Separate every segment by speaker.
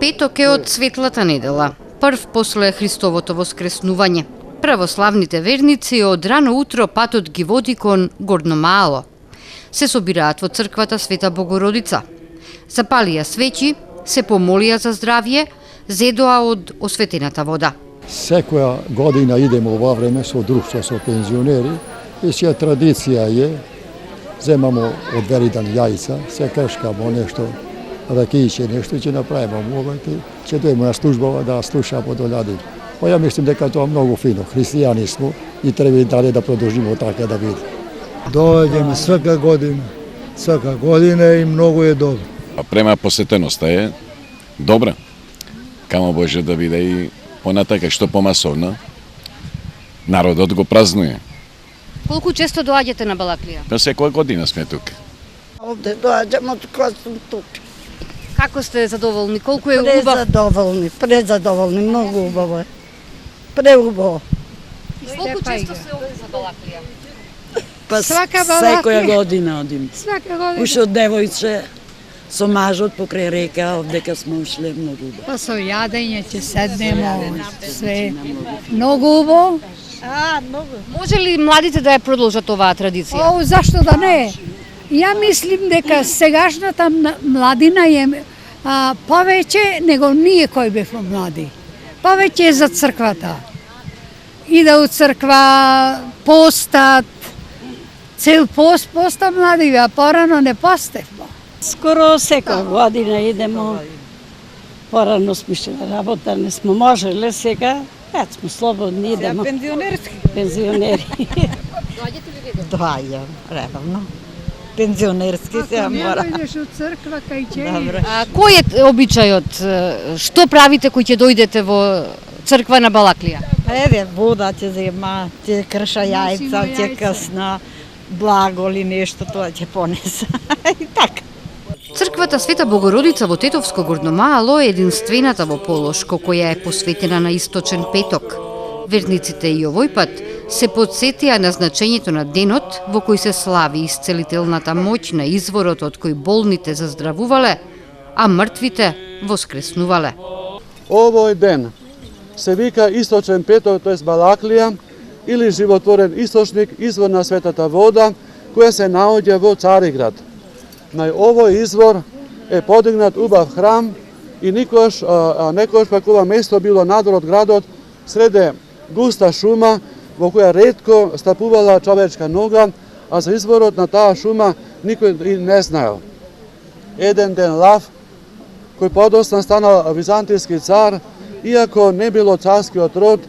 Speaker 1: Петок е од светлата недела, прв после Христовото воскреснување. Православните верници од рано утро патот ги води кон Горно Мало. Се собираат во црквата Света Богородица. Запалија свечи, се помолија за здравје, зедоа од осветената вода.
Speaker 2: Секоја година идемо ова време со друштво, со пензионери, и сија традиција е, земамо од Веридан јајца, се кршкамо нешто, ракијче, нешто ќе направиме мовете, ќе дојдеме на службава да слушамо до лади. Па ја мислим дека тоа многу фино, христијани смо и треба и дале да продолжиме така да биде.
Speaker 3: Доаѓаме свака година и многу е добро.
Speaker 4: Према посетеноста е добра. Камо Боже да биде и понатака што помасовна. Народот го празнуе.
Speaker 1: Колку често доаѓате на Балаклија?
Speaker 4: Па секоја година сме тук.
Speaker 5: Овде доаѓам од кога сум тук.
Speaker 1: Како сте задоволни? Колку е убав?
Speaker 5: Презадоволни, многу убаво е. Преубаво.
Speaker 1: Колку често се овде за Балаклија?
Speaker 6: Па секоја година одим. Уште од девојче со мажот покрај река, овдека сме ушле многу убаво.
Speaker 7: Па со јадење ќе седнемо, све многу убаво.
Speaker 1: Може ли младите да ја продолжат оваа традиција?
Speaker 7: О, зашто да не? Ја мислим дека сегашната младина е повеќе него ние кои бевме млади. Повеќе е за црквата. Ида у црква, постат, цел поста млади, а порано не постевме.
Speaker 8: Скоро секоја година идемо. Порано сме ше работа, не сме можеле, сега сме слободни, идемо. Пензионери.
Speaker 1: Доаѓате ли ви?
Speaker 5: Доаѓам, редовно. Пензионерски се мора.
Speaker 7: Ако идеш од црква, кај ќе
Speaker 1: Кој е обичајот? Што правите кој ќе дојдете во црква на Балаклија?
Speaker 5: Еве, вода ќе зема, ќе крша јајца, ќе късна, благо или нешто, тоа ќе понеса. И така.
Speaker 1: Црквата Света Богородица во Тетовско Горно Мало е единствената во Полошко која е посветена на Источен петок. Верниците и овој пат се подсетија на значењето на денот во кој се слави исцелителната моќ на изворот од кој болните заздравувале, а мртвите воскреснувале.
Speaker 9: Овој ден се вика Источен петок, тоест Балаклија, или животворен источник, извор на светата вода, која се наоѓа во Цариград. На овој извор е подигнат убав храм и некојаш пак ова место било надвор од градот, среде густа шума во која ретко стапувала човечка нога, а за изворот на таа шума никој и не знаел. Еден ден Лав, кој подосна станал византијски цар, иако не било царскиот род,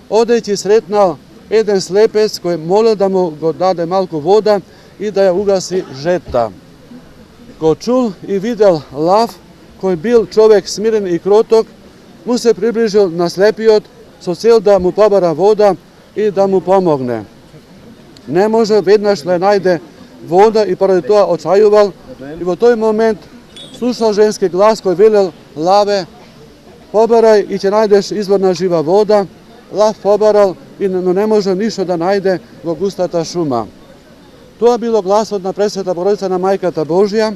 Speaker 9: одејќи сретнал еден слепец кој молел да му го даде малку вода и да ја угаси жета. Го чул и видел Лав, кој бил човек смирен и кроток, му се приближил на слепиот со цел да му побара вода и да му помогне. Не може веднаш да најде вода и поради тоа очајувал и во тој момент слушал женски глас кој велел: Лаве, побарај и ќе најдеш извор на жива вода. Лав побарал, но не може ништо да најде во густата шума. Тоа било гласот на Пресвета Богородица на Мајката Божја,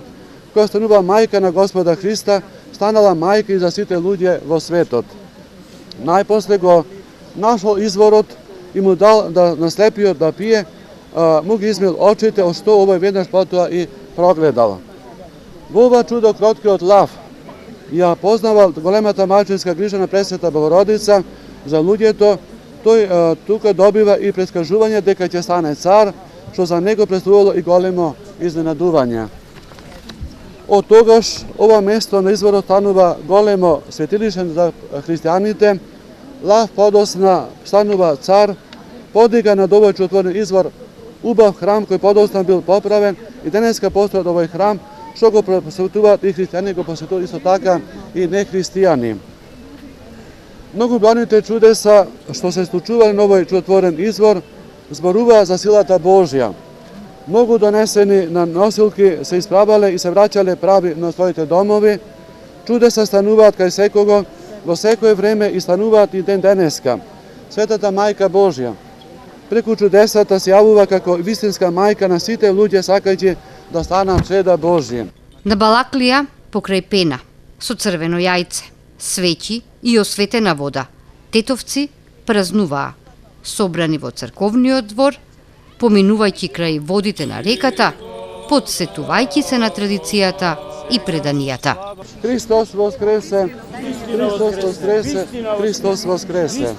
Speaker 9: која станува мајка на Господа Христа, станала мајка и за сите луѓе во светот. Најпосле го нашол изворот и му дал да наслепиот да пие, му ги измил очите, од што овој веднаш потоа и прогледал. Во ова чудо кроткиот Лав ја познавал големата мајчинска грижа на Пресвета Богородица за луѓето. Тој тука добива и предскажување дека ќе стане цар, што за него представувало и големо изненадување. Од тогаш ова место на изворот станува големо светилиште за христијаните. Лав подосна станува цар, подига над овој чудотворен извор убав храм кој подосна бил поправен и денеска постојат овој храм, што го посетуваат и христијани, го посетуваат исто така и нехристијани. Многу браните чудеса што се случувале на овој чудотворен извор зборуваа за силата Божја. Многу донесени на носилки се исправале и се враќале прави на своите домови. Чудеса стануваат кај секого, во секое време и стануваат и ден денеска. Светата Мајка Божја преку чудесата се јавува како вистинска мајка на сите луѓе сакајќи да станат чеда Божји.
Speaker 1: На Балаклија, покрај Пена, со црвено јајце, свеќи и осветена вода. Тетовци празнуваа, собрани во црковниот двор, поминувајќи крај водите на реката, подсетувајќи се на традицијата и преданијата.
Speaker 9: Христос воскресе! Христос воскресе! Христос воскресе!